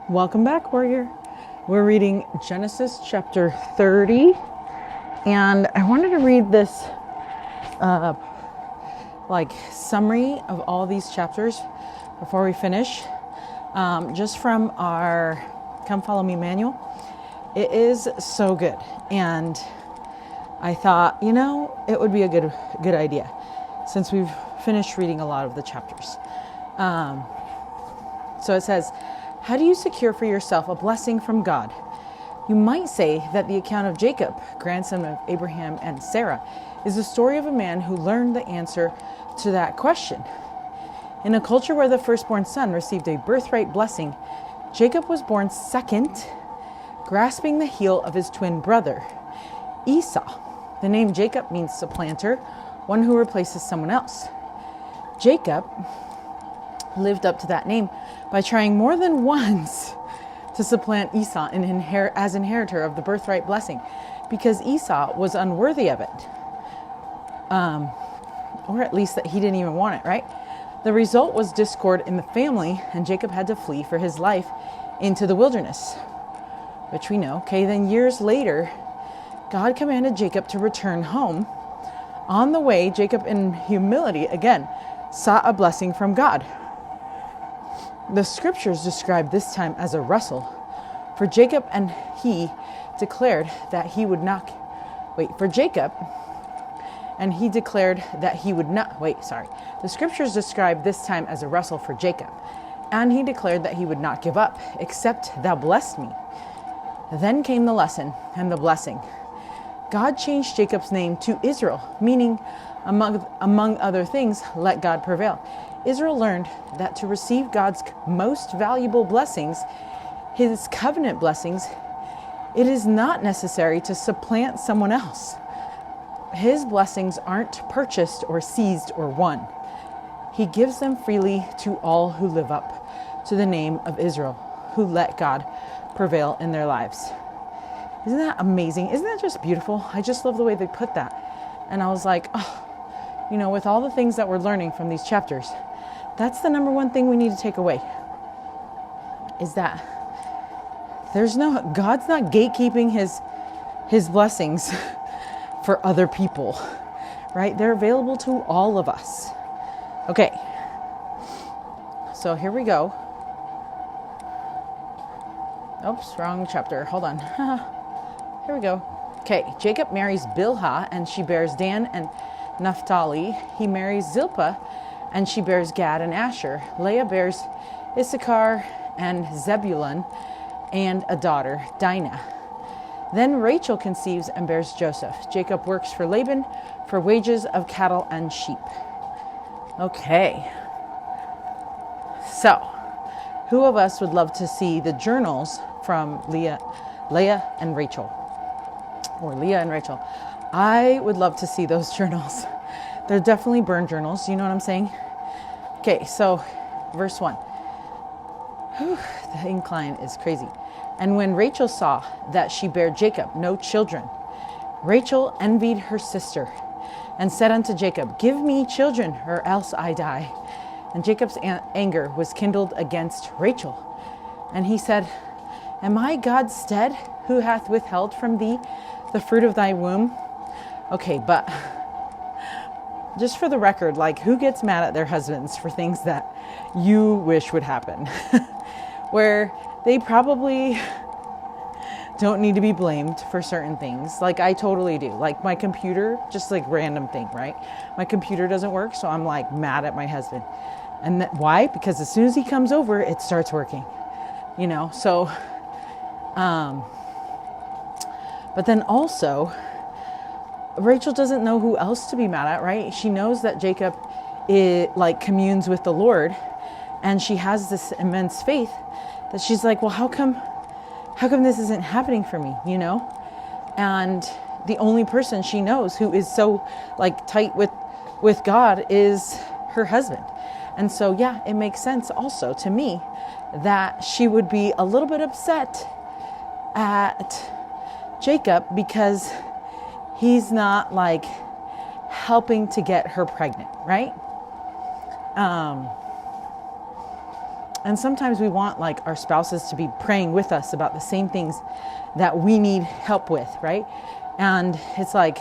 Welcome back, warrior. We're reading Genesis chapter 30, and I wanted to read this summary of all these chapters before we finish, just from our Come Follow Me manual. It is so good, and I thought, it would be a good idea since we've finished reading a lot of the chapters. So it says, how do you secure for yourself a blessing from God? You might say that the account of Jacob, grandson of Abraham and Sarah, is the story of a man who learned the answer to that question. In a culture where the firstborn son received a birthright blessing, Jacob was born second, grasping the heel of his twin brother, Esau. The name Jacob means supplanter, one who replaces someone else. Jacob lived up to that name by trying more than once to supplant Esau as inheritor of the birthright blessing, because Esau was unworthy of it. Or at least that he didn't even want it, right? The result was discord in the family, and Jacob had to flee for his life into the wilderness, which we know. Okay, then years later, God commanded Jacob to return home. On the way, Jacob, in humility, again, sought a blessing from God. The scriptures describe this time as a wrestle, for Jacob and he declared that he would not, the scriptures describe this time as a wrestle for Jacob, and he declared that he would not give up, except thou blessed me. Then came the lesson and the blessing. God changed Jacob's name to Israel, meaning, among other things, let God prevail. Israel learned that to receive God's most valuable blessings, his covenant blessings, it is not necessary to supplant someone else. His blessings aren't purchased or seized or won. He gives them freely to all who live up to the name of Israel, who let God prevail in their lives. Isn't that amazing? Isn't that just beautiful? I just love the way they put that. And I was like, with all the things that we're learning from these chapters, that's the number one thing we need to take away, is that God's not gatekeeping his blessings for other people, right? They're available to all of us. Okay, so here we go. Oops, wrong chapter. Hold on. Here we go. Okay, Jacob marries Bilhah, and she bears Dan and Naphtali. He marries Zilpah, and she bears Gad and Asher. Leah bears Issachar and Zebulun, and a daughter, Dinah. Then Rachel conceives and bears Joseph. Jacob works for Laban for wages of cattle and sheep. Okay. So, who of us would love to see the journals from Leah and Rachel? Or Leah and Rachel. I would love to see those journals. They're definitely burn journals. You know what I'm saying? Okay, so verse 1. The incline is crazy. And when Rachel saw that she bare Jacob no children, Rachel envied her sister and said unto Jacob, give me children, or else I die. And Jacob's anger was kindled against Rachel. And he said, am I God's stead, who hath withheld from thee the fruit of thy womb? Okay, but just for the record, who gets mad at their husbands for things that you wish would happen? Where they probably don't need to be blamed for certain things. I totally do. My computer, just random thing, right? My computer doesn't work, so I'm mad at my husband. And why? Because as soon as he comes over, it starts working. So, but then also, Rachel doesn't know who else to be mad at, right? She knows that Jacob communes with the Lord, and she has this immense faith that she's like, well, how come this isn't happening for me, And the only person she knows who is so tight with God is her husband. And so, yeah, it makes sense also to me that she would be a little bit upset at Jacob because he's not helping to get her pregnant, right? And sometimes we want like our spouses to be praying with us about the same things that we need help with, right? And it's like,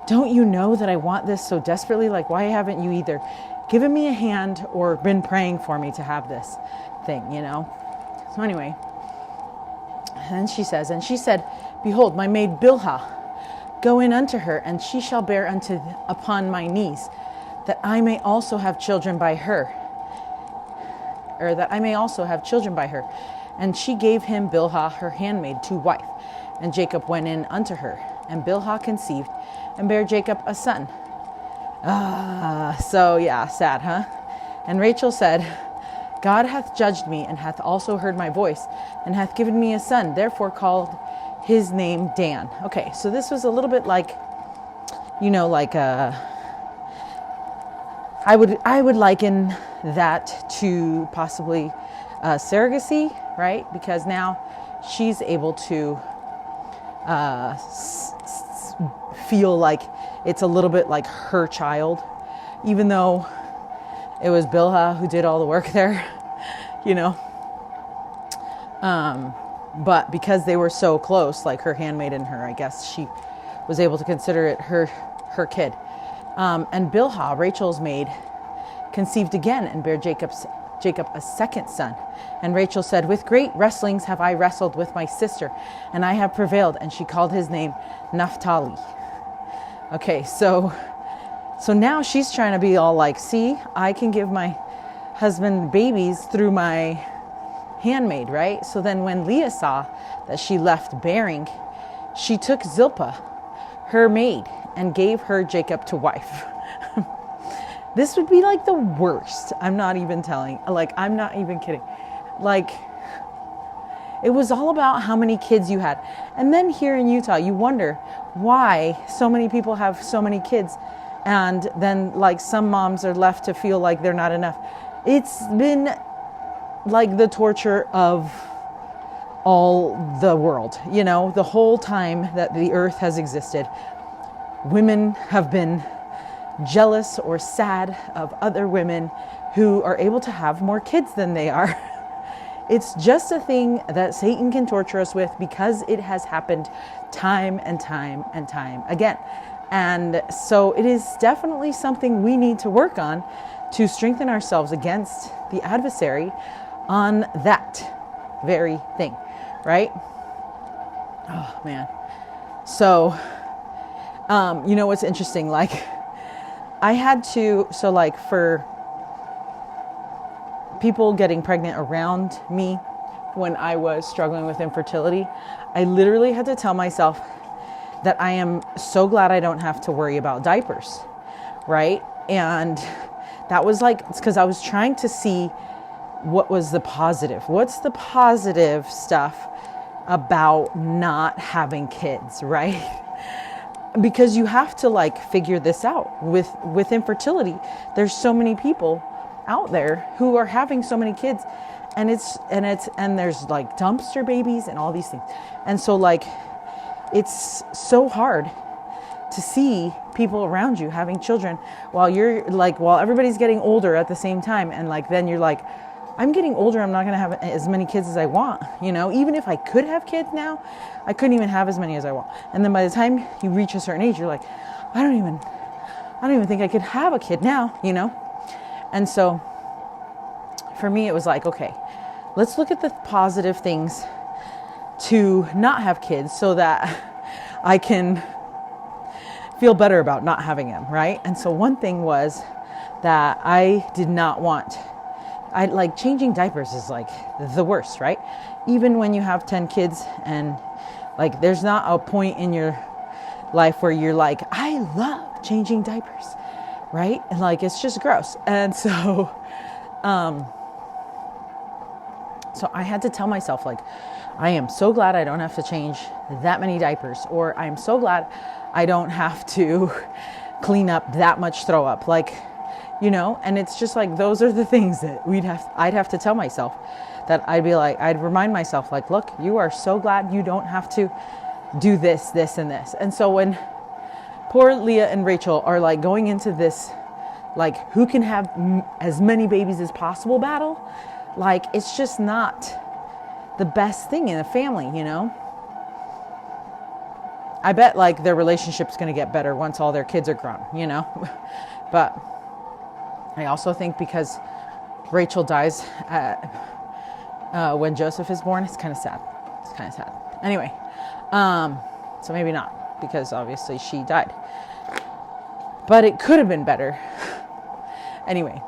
don't you know that I want this so desperately? Like, why haven't you either given me a hand or been praying for me to have this thing, you know? So anyway, and she said, behold, my maid Bilhah, go in unto her, and she shall bear upon my knees, that I may also have children by her. Or that I may also have children by her. And she gave him Bilhah, her handmaid, to wife. And Jacob went in unto her. And Bilhah conceived, and bare Jacob a son. So yeah, sad, huh? And Rachel said, God hath judged me, and hath also heard my voice, and hath given me a son. Therefore called his name Dan. Okay, so this was a little bit like, you know, like I would liken that to possibly surrogacy, right? Because now she's able to feel like it's a little bit like her child, even though it was Bilhah who did all the work there, you know. But because they were so close, like her handmaid and her, I guess she was able to consider it her kid. And Bilhah, Rachel's maid, conceived again and bare Jacob a second son. And Rachel said, with great wrestlings have I wrestled with my sister, and I have prevailed. And she called his name Naphtali. Okay, so now she's trying to be all like, see, I can give my husband babies through my handmaid, right? So then when Leah saw that she left bearing, she took Zilpah, her maid, and gave her Jacob to wife. This would be like the worst. I'm not even kidding. Like, it was all about how many kids you had. And then here in Utah, you wonder why so many people have so many kids. And then like some moms are left to feel like they're not enough. It's been like the torture of all the world, you know, the whole time that the earth has existed. Women have been jealous or sad of other women who are able to have more kids than they are. It's just a thing that Satan can torture us with because it has happened time and time and time again. And so it is definitely something we need to work on to strengthen ourselves against the adversary on that very thing, right? Oh man. So, you know what's interesting? Like, I had to, so like for people getting pregnant around me when I was struggling with infertility, I literally had to tell myself that I am so glad I don't have to worry about diapers, right? And that was like, it's because I was trying to see what was the positive. What's the positive stuff about not having kids, right? Because you have to like figure this out with infertility. There's so many people out there who are having so many kids, and there's like dumpster babies and all these things. And so like, it's so hard to see people around you having children while everybody's getting older at the same time. And like, then you're like, I'm getting older. I'm not going to have as many kids as I want. You know, even if I could have kids now, I couldn't even have as many as I want. And then by the time you reach a certain age, you're like, I don't even think I could have a kid now, you know? And so for me, it was like, okay, let's look at the positive things to not have kids so that I can feel better about not having them, right? And so one thing was that I did not want, I like changing diapers is like the worst, right? Even when you have 10 kids and like, there's not a point in your life where you're like, I love changing diapers, right? And like, it's just gross. And so, so I had to tell myself like, I am so glad I don't have to change that many diapers, or I'm so glad I don't have to clean up that much throw up. Like, you know, and it's just like, those are the things that I'd have to tell myself, that I'd remind myself like, look, you are so glad you don't have to do this, this, and this. And so when poor Leah and Rachel are like going into this, like who can have as many babies as possible battle, like, it's just not the best thing in a family, you know? I bet like their relationship's going to get better once all their kids are grown, you know? But I also think because Rachel dies when Joseph is born, it's kind of sad. It's kind of sad. Anyway, so maybe not, because obviously she died. But it could have been better. Anyway.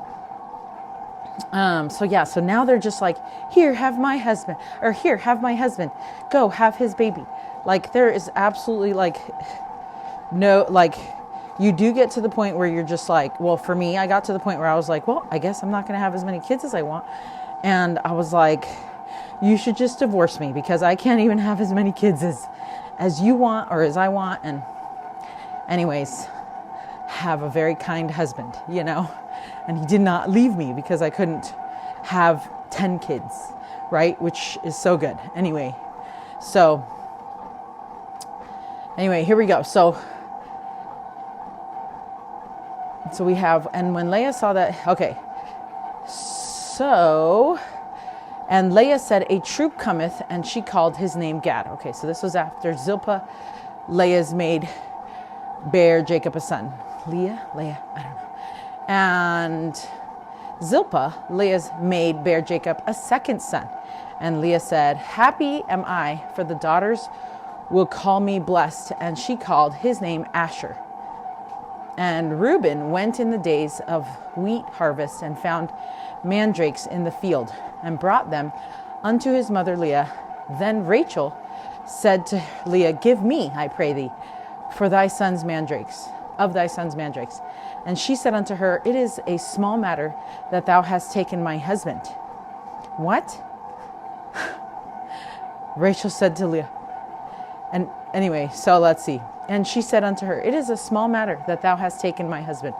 So now they're just like, here, have my husband, or here, have my husband, go have his baby. Like, there is absolutely like, no, like, you do get to the point where you're just like, well, for me, I got to the point where I was like, well, I guess I'm not going to have as many kids as I want. And I was like, you should just divorce me, because I can't even have as many kids as you want or as I want. And anyways, have a very kind husband, you know, and he did not leave me because I couldn't have 10 kids, right? Which is so good. Anyway, here we go. So we have, and when Leah saw that, okay, so, and Leah said, a troop cometh, and she called his name Gad. Okay, so this was after Zilpah, Leah's maid, bare Jacob a son. Leah, I don't know. And Zilpah, Leah's maid, bare Jacob a second son. And Leah said, happy am I, for the daughters will call me blessed. And she called his name Asher. And Reuben went in the days of wheat harvest and found mandrakes in the field and brought them unto his mother Leah. Then Rachel said to Leah, give me, I pray thee, for thy son's mandrakes, of thy son's mandrakes. And she said unto her, it is a small matter that thou hast taken my husband. What? Rachel said to Leah. And anyway, so let's see. And she said unto her, it is a small matter that thou hast taken my husband.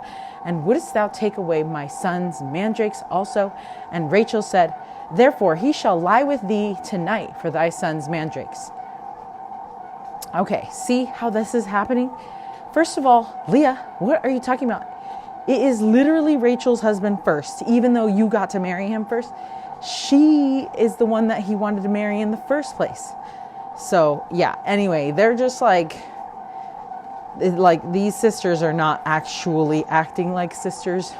And wouldest thou take away my son's mandrakes also? And Rachel said, therefore he shall lie with thee tonight for thy son's mandrakes. Okay, see how this is happening? First of all, Leah, what are you talking about? It is literally Rachel's husband first, even though you got to marry him first. She is the one that he wanted to marry in the first place. So yeah, anyway, they're just like these sisters are not actually acting like sisters,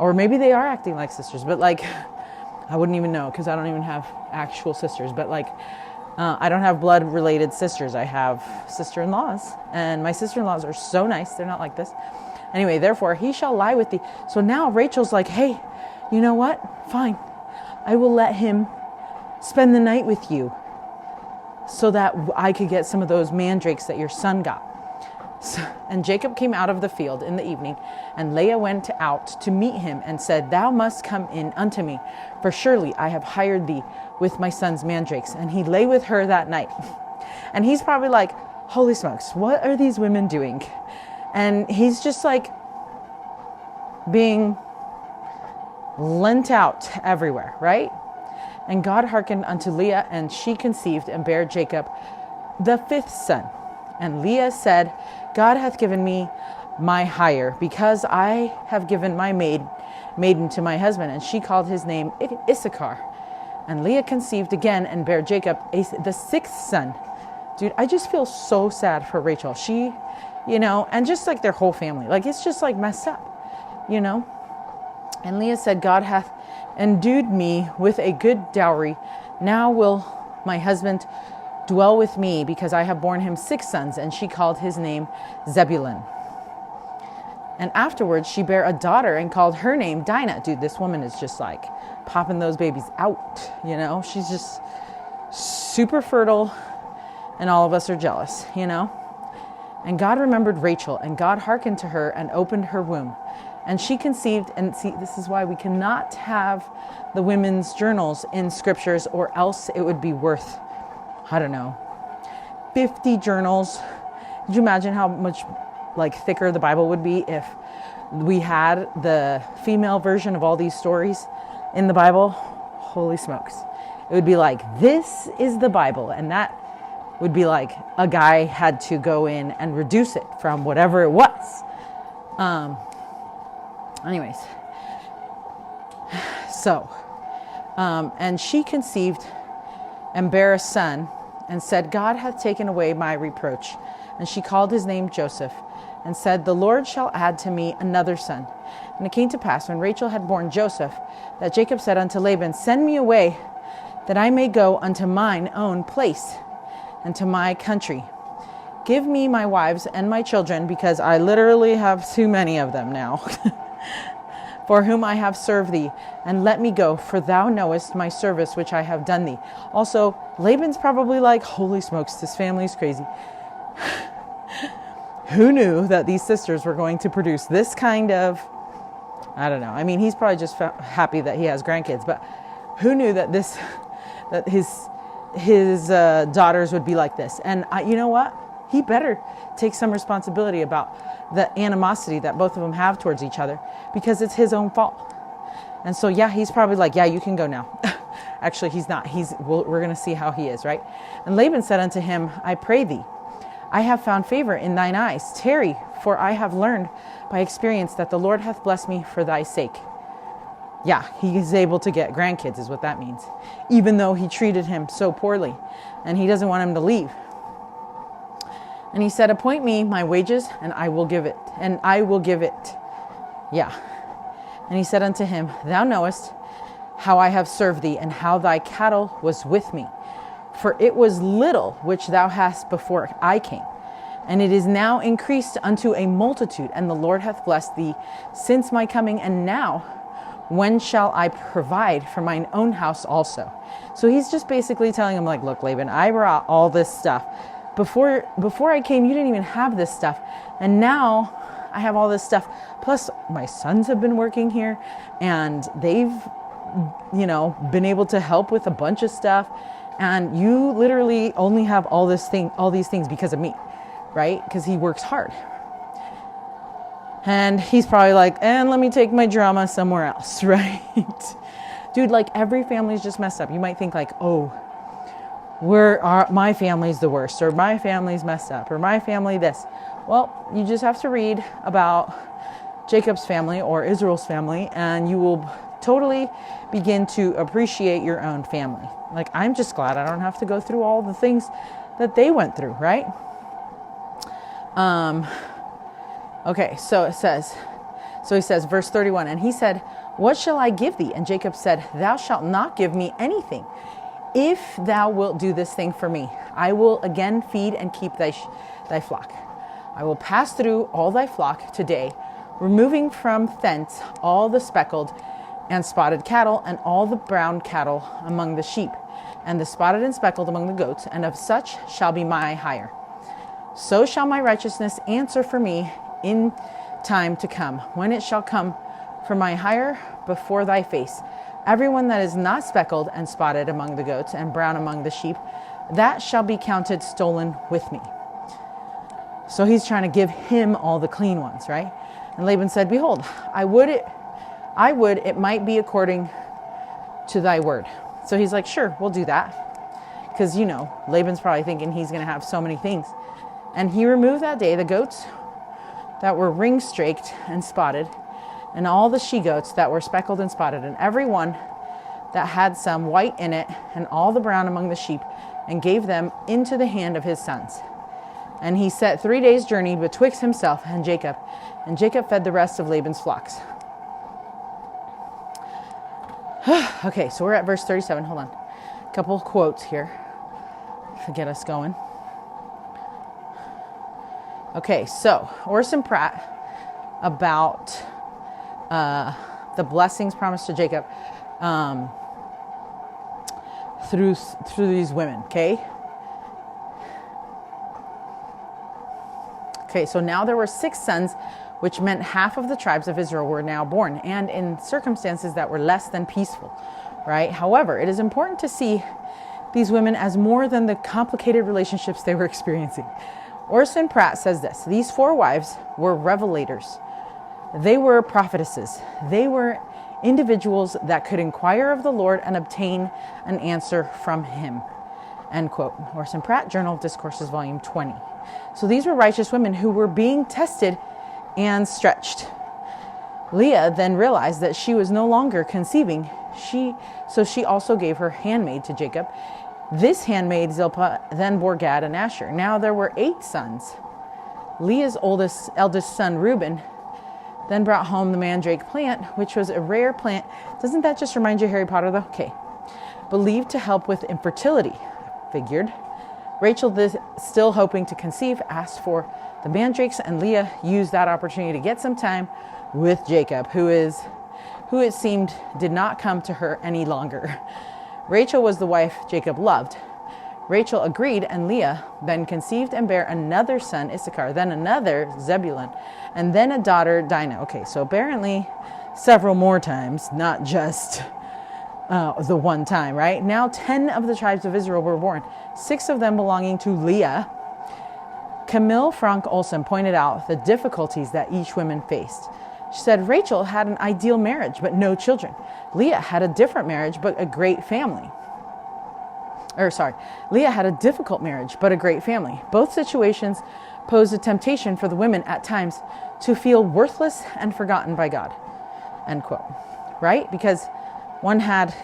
or maybe they are acting like sisters, but like, I wouldn't even know, because I don't even have actual sisters, but like, I don't have blood related sisters. I have sister-in-laws, and my sister-in-laws are so nice. They're not like this. Anyway, therefore he shall lie with thee. So now Rachel's like, hey, you know what? Fine. I will let him spend the night with you so that I could get some of those mandrakes that your son got. So, and Jacob came out of the field in the evening, and Leah went out to meet him and said, thou must come in unto me, for surely I have hired thee with my son's mandrakes. And he lay with her that night. And he's probably like, holy smokes, what are these women doing? And he's just like being lent out everywhere, right? And God hearkened unto Leah, and she conceived and bare Jacob the fifth son. And Leah said, God hath given me my hire, because I have given my maiden to my husband. And she called his name Issachar. And Leah conceived again and bare Jacob the sixth son. Dude, I just feel so sad for Rachel. She, you know, and just like their whole family, like it's just like messed up, you know. And Leah said, God hath endued me with a good dowry. Now will my husband dwell with me, because I have borne him 6 sons. And she called his name Zebulun. And afterwards she bare a daughter and called her name Dinah. Dude, this woman is just like popping those babies out, you know. She's just super fertile, and all of us are jealous, you know. And God remembered Rachel, and God hearkened to her and opened her womb. And she conceived, and see, this is why we cannot have the women's journals in scriptures, or else it would be worth, I don't know, 50 journals. Could you imagine how much like thicker the Bible would be if we had the female version of all these stories in the Bible? Holy smokes. It would be like, this is the Bible. And that would be like a guy had to go in and reduce it from whatever it was. Anyways, so And she conceived and bare a son, and said, God hath taken away my reproach. And she called his name Joseph, and said, the Lord shall add to me another son. And it came to pass, when Rachel had borne Joseph, that Jacob said unto Laban, send me away, that I may go unto mine own place, and to my country. Give me my wives and my children, because I literally have too many of them now, for whom I have served thee, and let me go, for thou knowest my service which I have done thee. Also, Laban's probably like, holy smokes, this family's crazy. Who knew that these sisters were going to produce this kind of, I don't know. I mean, he's probably just happy that he has grandkids, but who knew that his daughters would be like this? And you know what? He better take some responsibility about the animosity that both of them have towards each other, because it's his own fault. And so, yeah, he's probably like, yeah, you can go now. Actually, he's not. We're going to see how he is, right? And Laban said unto him, I pray thee, I have found favor in thine eyes. Tarry, for I have learned by experience that the Lord hath blessed me for thy sake. Yeah, he is able to get grandkids is what that means, even though he treated him so poorly, and he doesn't want him to leave. And he said, appoint me my wages, and I will give it. And I will give it. Yeah. And he said unto him, thou knowest how I have served thee, and how thy cattle was with me. For it was little which thou hast before I came, and it is now increased unto a multitude, and the Lord hath blessed thee since my coming. And now, when shall I provide for mine own house also? So he's just basically telling him, like, look, Laban, I brought all this stuff. Before I came, you didn't even have this stuff. And now I have all this stuff. Plus, my sons have been working here, and they've, been able to help with a bunch of stuff. And you literally only have all these things because of me, right? Because he works hard. And he's probably like, and let me take my drama somewhere else, right? Dude, like, every family's just messed up. You might think like, oh, my family's the worst, or my family's messed up, or my family this. Well, you just have to read about Jacob's family or Israel's family, and you will totally begin to appreciate your own family. Like, I'm just glad I don't have to go through all the things that they went through, right? Okay, so he says, verse 31, and he said, what shall I give thee? And Jacob said, thou shalt not give me anything. If thou wilt do this thing for me, I will again feed and keep thy flock. I will pass through all thy flock today, removing from thence all the speckled and spotted cattle, and all the brown cattle among the sheep, and the spotted and speckled among the goats, and of such shall be my hire. So shall my righteousness answer for me in time to come, when it shall come for my hire before thy face. Everyone that is not speckled and spotted among the goats, and brown among the sheep, that shall be counted stolen with me. So he's trying to give him all the clean ones, right? And Laban said, behold, I would it might be according to thy word. So he's like, sure, we'll do that. Because, Laban's probably thinking he's going to have so many things. And he removed that day the goats that were ring-straked and spotted, and all the she-goats that were speckled and spotted, and every one that had some white in it, and all the brown among the sheep, and gave them into the hand of his sons. And he set 3 days' journey betwixt himself and Jacob fed the rest of Laban's flocks. Okay, so we're at verse 37. Hold on. A couple of quotes here to get us going. Okay, so Orson Pratt about the blessings promised to Jacob through these women, okay? Okay, so now there were 6 sons, which meant half of the tribes of Israel were now born, and in circumstances that were less than peaceful, right? However, it is important to see these women as more than the complicated relationships they were experiencing. Orson Pratt says this: these 4 wives were revelators. They were prophetesses. They were individuals that could inquire of the Lord and obtain an answer from him. End quote. Orson Pratt, Journal of Discourses, Volume 20. So these were righteous women who were being tested and stretched. Leah then realized that she was no longer conceiving She also gave her handmaid to Jacob. This handmaid Zilpah then bore Gad and Asher. Now there were 8 sons. Leah's eldest son Reuben then brought home the mandrake plant, which was a rare plant. Doesn't that just remind you of Harry Potter though? Okay. Believed to help with infertility. Figured. Rachel, still hoping to conceive, asked for the mandrakes, and Leah used that opportunity to get some time with Jacob, who it seemed did not come to her any longer. Rachel was the wife Jacob loved. Rachel agreed, and Leah then conceived and bare another son, Issachar, then another, Zebulun, and then a daughter, Dinah. Okay, so apparently several more times, not just the one time, right? Now 10 of the tribes of Israel were born, 6 of them belonging to Leah. Camille Frank Olson pointed out the difficulties that each woman faced. She said Rachel had an ideal marriage, but no children. Leah had a different marriage, but a great family. Leah had a difficult marriage, but a great family. Both situations posed a temptation for the women at times to feel worthless and forgotten by God. End quote. Right? Because one had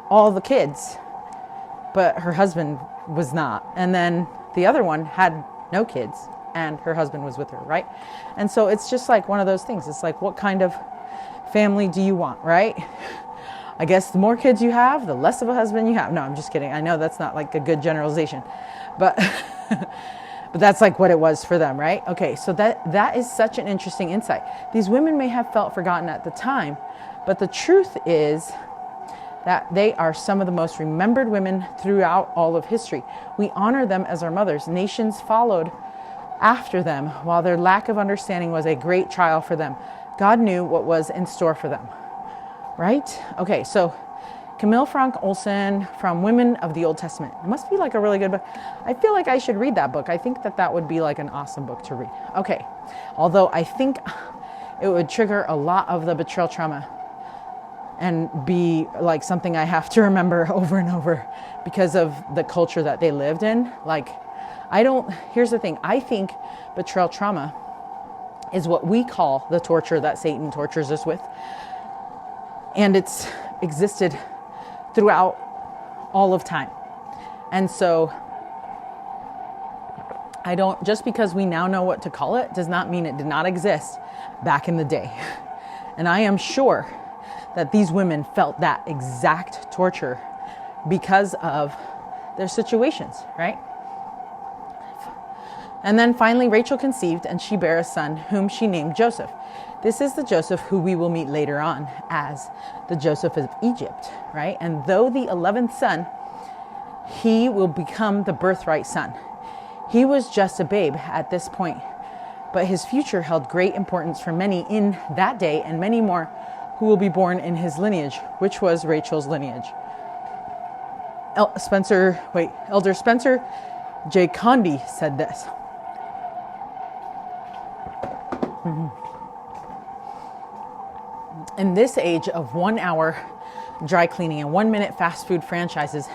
all the kids, but her husband was not. And then the other one had no kids, and her husband was with her, right? And so it's just like one of those things. It's like, what kind of family do you want, right? I guess the more kids you have, the less of a husband you have. No, I'm just kidding. I know that's not like a good generalization, but but that's like what it was for them, right? Okay, so that is such an interesting insight. These women may have felt forgotten at the time, but the truth is that they are some of the most remembered women throughout all of history. We honor them as our mothers. Nations followed after them, while their lack of understanding was a great trial for them. God knew what was in store for them. Right? Okay, so Camille Frank Olson from Women of the Old Testament. It must be like a really good book. I feel like I should read that book. I think that would be like an awesome book to read. Okay, although I think it would trigger a lot of the betrayal trauma and be like something I have to remember over and over because of the culture that they lived in. Like, here's the thing. I think betrayal trauma is what we call the torture that Satan tortures us with. And it's existed throughout all of time. And so just because we now know what to call it does not mean it did not exist back in the day. And I am sure that these women felt that exact torture because of their situations, right? And then finally, Rachel conceived, and she bare a son, whom she named Joseph. This is the Joseph who we will meet later on as the Joseph of Egypt, right? And though the 11th son, he will become the birthright son. He was just a babe at this point, but his future held great importance for many in that day, and many more who will be born in his lineage, which was Rachel's lineage. Elder Spencer J. Condi said this. In this age of 1 hour dry cleaning and 1 minute fast food franchises,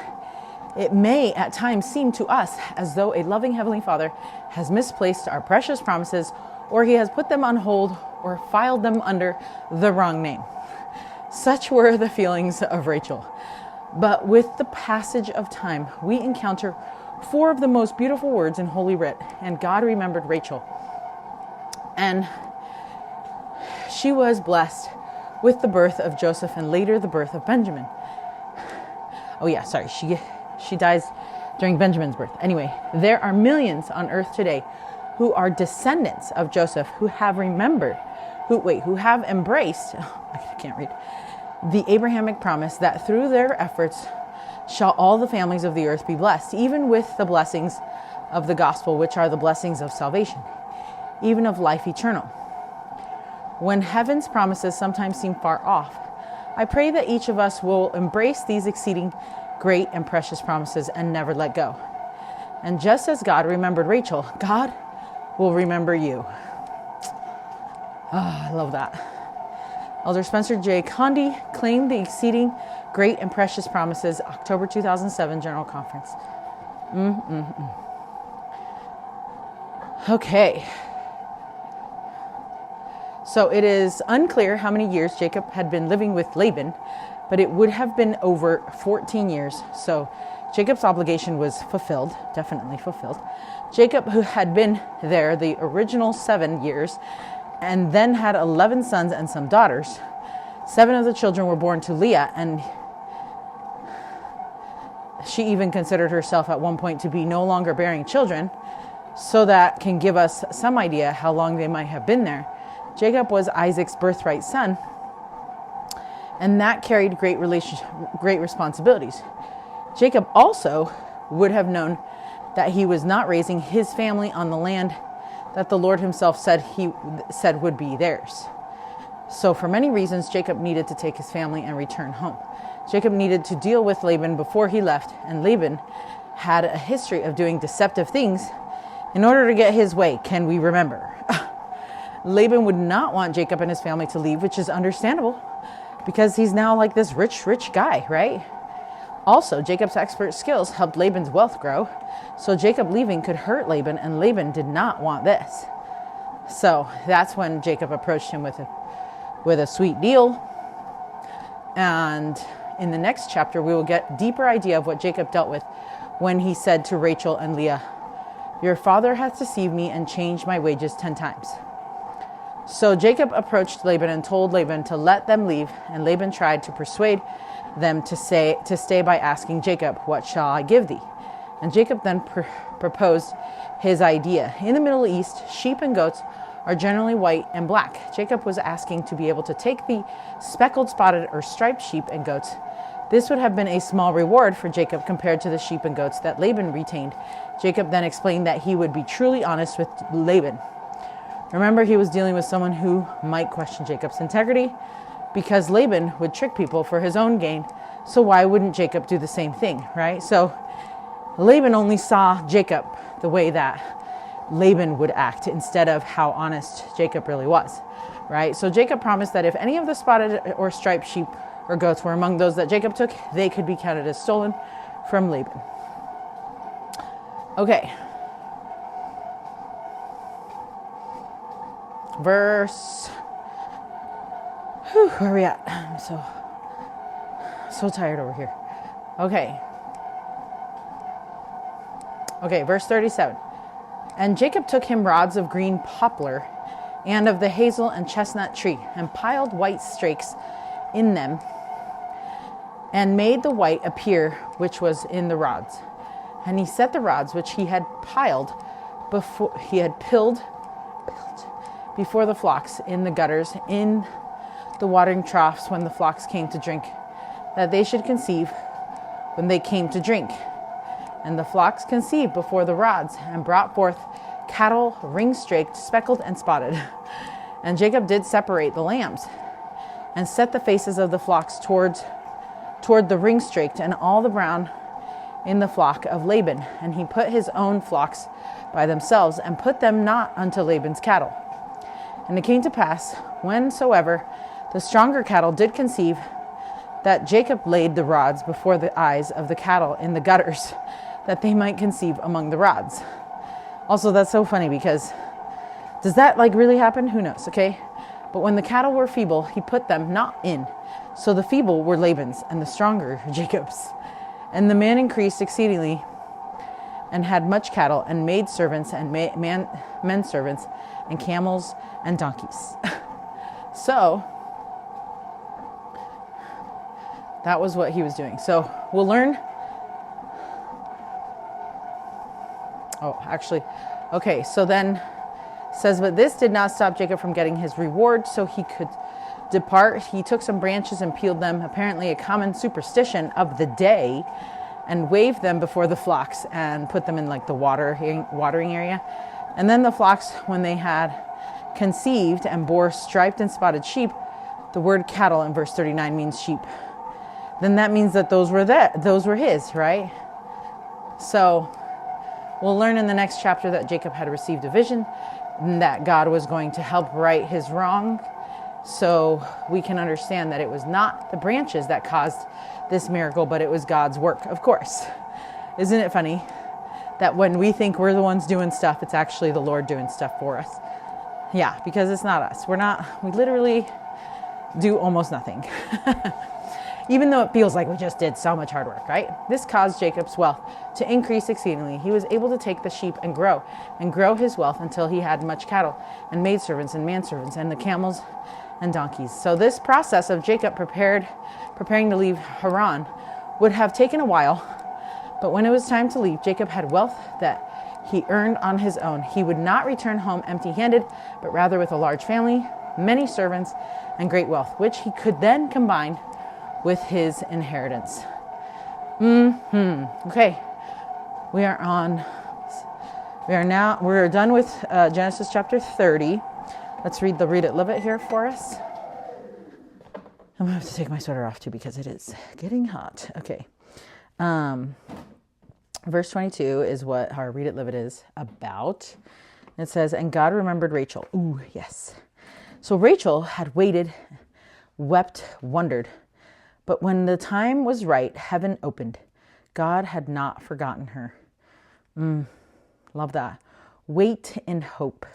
it may at times seem to us as though a loving Heavenly Father has misplaced our precious promises, or he has put them on hold or filed them under the wrong name. Such were the feelings of Rachel. But with the passage of time, we encounter 4 of the most beautiful words in Holy Writ, and God remembered Rachel. And she was blessed with the birth of Joseph and later the birth of Benjamin. Oh yeah, sorry, she dies during Benjamin's birth. Anyway, there are millions on earth today who are descendants of Joseph, who have embraced, I can't read, the Abrahamic promise that through their efforts shall all the families of the earth be blessed, even with the blessings of the gospel, which are the blessings of salvation, even of life eternal. When heaven's promises sometimes seem far off, I pray that each of us will embrace these exceeding great and precious promises and never let go. And just as God remembered Rachel, God will remember you. I love that. Elder Spencer J. Condi claimed the exceeding great and precious promises, October 2007 General Conference. Okay. So it is unclear how many years Jacob had been living with Laban, but it would have been over 14 years. So Jacob's obligation was fulfilled, definitely fulfilled. Jacob, who had been there the original 7 years, and then had 11 sons and some daughters. 7 of the children were born to Leah, and she even considered herself at one point to be no longer bearing children, so that can give us some idea how long they might have been there. Jacob was Isaac's birthright son, and that carried great responsibilities. Jacob also would have known that he was not raising his family on the land that the Lord himself said would be theirs. So for many reasons, Jacob needed to take his family and return home. Jacob needed to deal with Laban before he left, and Laban had a history of doing deceptive things in order to get his way. Can we remember? Laban would not want Jacob and his family to leave, which is understandable because he's now like this rich guy, right? Also, Jacob's expert skills helped Laban's wealth grow, so Jacob leaving could hurt Laban, and Laban did not want this. So that's when Jacob approached him with a sweet deal. And in the next chapter, we will get a deeper idea of what Jacob dealt with when he said to Rachel and Leah, "Your father has deceived me and changed my wages 10 times. So Jacob approached Laban and told Laban to let them leave, and Laban tried to persuade them to stay by asking Jacob, "What shall I give thee?" And Jacob then proposed his idea. In the Middle East, sheep and goats are generally white and black. Jacob was asking to be able to take the speckled, spotted, or striped sheep and goats. This would have been a small reward for Jacob compared to the sheep and goats that Laban retained. Jacob then explained that he would be truly honest with Laban. Remember, he was dealing with someone who might question Jacob's integrity, because Laban would trick people for his own gain. So why wouldn't Jacob do the same thing, right? So Laban only saw Jacob the way that Laban would act instead of how honest Jacob really was, right? So Jacob promised that if any of the spotted or striped sheep or goats were among those that Jacob took, they could be counted as stolen from Laban. Okay. Where are we at? I'm so tired over here. Okay, verse 37. And Jacob took him rods of green poplar and of the hazel and chestnut tree, and piled white stakes in them, and made the white appear which was in the rods. And he set the rods which he had piled before the flocks in the gutters, in the watering troughs when the flocks came to drink, that they should conceive when they came to drink. And the flocks conceived before the rods, and brought forth cattle ring-straked, speckled, and spotted. And Jacob did separate the lambs, and set the faces of the flocks toward the ring-straked, and all the brown in the flock of Laban. And he put his own flocks by themselves, and put them not unto Laban's cattle. And it came to pass, whensoever the stronger cattle did conceive, that Jacob laid the rods before the eyes of the cattle in the gutters, that they might conceive among the rods. Also, that's so funny, because does that really happen? Who knows, okay? But when the cattle were feeble, he put them not in. So the feeble were Laban's, and the stronger Jacob's. And the man increased exceedingly, and had much cattle, and maid servants, and men servants, and camels, and donkeys. So that was what he was doing. So we'll learn. So then says, but this did not stop Jacob from getting his reward, so he could depart. He took some branches and peeled them, apparently a common superstition of the day, and waved them before the flocks, and put them in the watering area. And then the flocks, when they had conceived and bore striped and spotted sheep, the word cattle in verse 39 means sheep, then that means that those were his, right? So we'll learn in the next chapter that Jacob had received a vision, and that God was going to help right his wrong. So we can understand that it was not the branches that caused this miracle, but it was God's work, of course. Isn't it funny that when we think we're the ones doing stuff, it's actually the Lord doing stuff for us? Yeah, because it's not us. We literally do almost nothing. even though it feels like we just did so much hard work, right? This caused Jacob's wealth to increase exceedingly. He was able to take the sheep and grow his wealth until he had much cattle and maidservants and manservants and the camels and donkeys. So this process of Jacob preparing to leave Haran would have taken a while, but when it was time to leave, Jacob had wealth that he earned on his own. He would not return home empty-handed, but rather with a large family, many servants, and great wealth, which he could then combine with his inheritance. Okay, we're done with Genesis chapter 30. Let's read it, live it here for us. I'm going to have to take my sweater off too because it is getting hot. Okay. Verse 22 is what our read it, live it is about. It says, and God remembered Rachel. Ooh, yes. So Rachel had waited, wept, wondered. But when the time was right, heaven opened. God had not forgotten her. Love that. Wait in hope.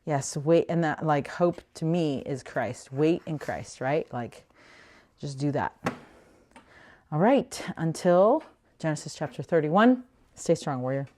Yes, wait, and that, like, hope to me is Christ. Wait in Christ, right? Like, just do that. All right, until Genesis chapter 31. Stay strong, warrior.